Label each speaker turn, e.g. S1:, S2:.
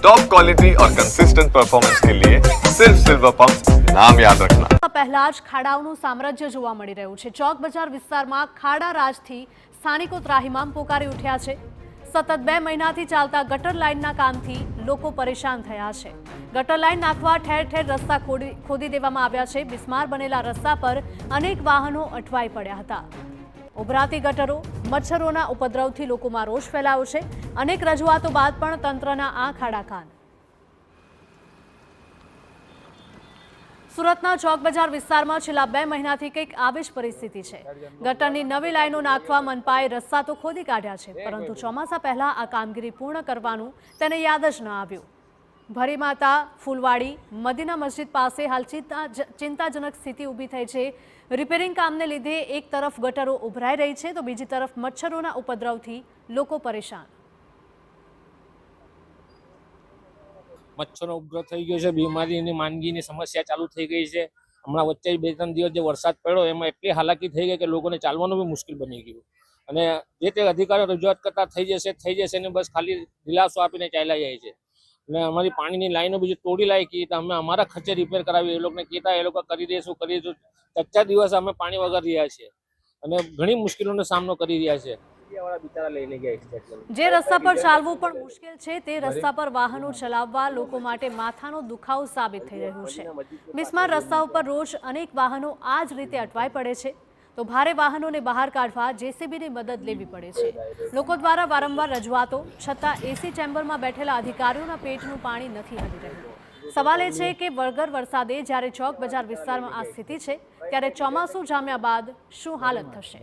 S1: Top quality और consistent performance के लिए सिर्फ सिल्वर पंप नाम याद रखना।
S2: પહેલા જ ખાડાઓનું સામ્રાજ્ય જોવા મળી રહ્યું છે। ચોક બજાર વિસ્તારમાં ખાડા રાજથી સ્થાનિકો ત્રાહિમામ પોકારી ઉઠ્યા છે। સતત 2 મહિનાથી ચાલતા ગટર લાઇનના કામથી લોકો પરેશાન થયા છે। ગટર લાઇન નાખવા ઠેર ઠેર રસ્તા ખોદી દેવામાં આવ્યા છે। બિસ્માર બનેલા રસ્તા પર અનેક વાહનો અટવાઈ પડ્યા હતા। ઉભરાતી ગટરો, મચ્છરોના ઉપદ્રવથી લોકોમાં રોષ ફેલાયો છે। અનેક રજૂઆતો બાદ પણ તંત્રના આંખ આડા કાન। સુરતના ચોક બજાર વિસ્તારમાં છેલ્લા 2 મહિનાથી કંઈક આવી જ પરિસ્થિતિ છે। ગટરની નવી લાઈનો નાખવા મનપાએ રસ્તા તો ખોદી કાઢ્યા છે, પરંતુ ચોમાસા પહેલા આ કામગીરી પૂર્ણ કરવાનું તેને યાદ જ ન આવ્યું। ભરીમાતા, ફૂલવાડી, મદીના મસ્જિદ પાસે હાલ ચિંતાજનક સ્થિતિ ઊભી થઈ છે। રિપેરિંગ કામને લીધે એક તરફ ગટરો ઉભરાઈ રહી છે, તો બીજી તરફ મચ્છરોના ઉપદ્રવથી લોકો પરેશાન।
S3: મચ્છરનો ઉપદ્રવ થઈ ગયો છે, બીમારીની માંદગીની સમસ્યા ચાલુ થઈ ગઈ છે। હમણાં વચ્ચે 2-3 દિવસ જે વરસાદ પડ્યો એમાં એટલી હાલાકી થઈ ગઈ કે લોકોને ચાલવાનું બી મુશ્કેલ બની ગયું અને જે તે અધિકારીઓ રજૂઆત કરતા થઈ જશે ને બસ ખાલી દિલાસો આપીને ચાલ્યા જાય છે। અને અમારી પાણીની લાઈનો બીજી તોડી લાયકી તો અમે અમારા ખર્ચે રિપેર કરાવી, એ લોકોને કહેતા એ લોકો કરી દઈશું। 4 દિવસ અમે પાણી વગર રહ્યા છીએ અને ઘણી મુશ્કેલીઓનો સામનો કરી રહ્યા છે। જે
S2: રસ્તા પર ચાલવું પણ મુશ્કેલ છે, તે રસ્તા પર વાહનો ચલાવવા લોકો માટે માથાનો દુખાવો સાબિત થઈ રહ્યું છે। બિસ્માર રસ્તા ઉપર રોજ અનેક વાહનો આ જ રીતે અટવાઈ પડે છે, તો ભારે વાહનોને બહાર કાઢવા જેસીબીની મદદ લેવી પડે છે। લોકો દ્વારા વારંવાર રજૂઆતો છતાં એસી ચેમ્બરમાં બેઠેલા અધિકારીઓના પેટનું પાણી નથી હલી રહ્યું। સવાલ એ છે કે વગર વરસાદે જ્યારે ચોક બજાર વિસ્તારમાં આ સ્થિતિ છે, ત્યારે ચોમાસું જામ્યા બાદ શું હાલત થશે।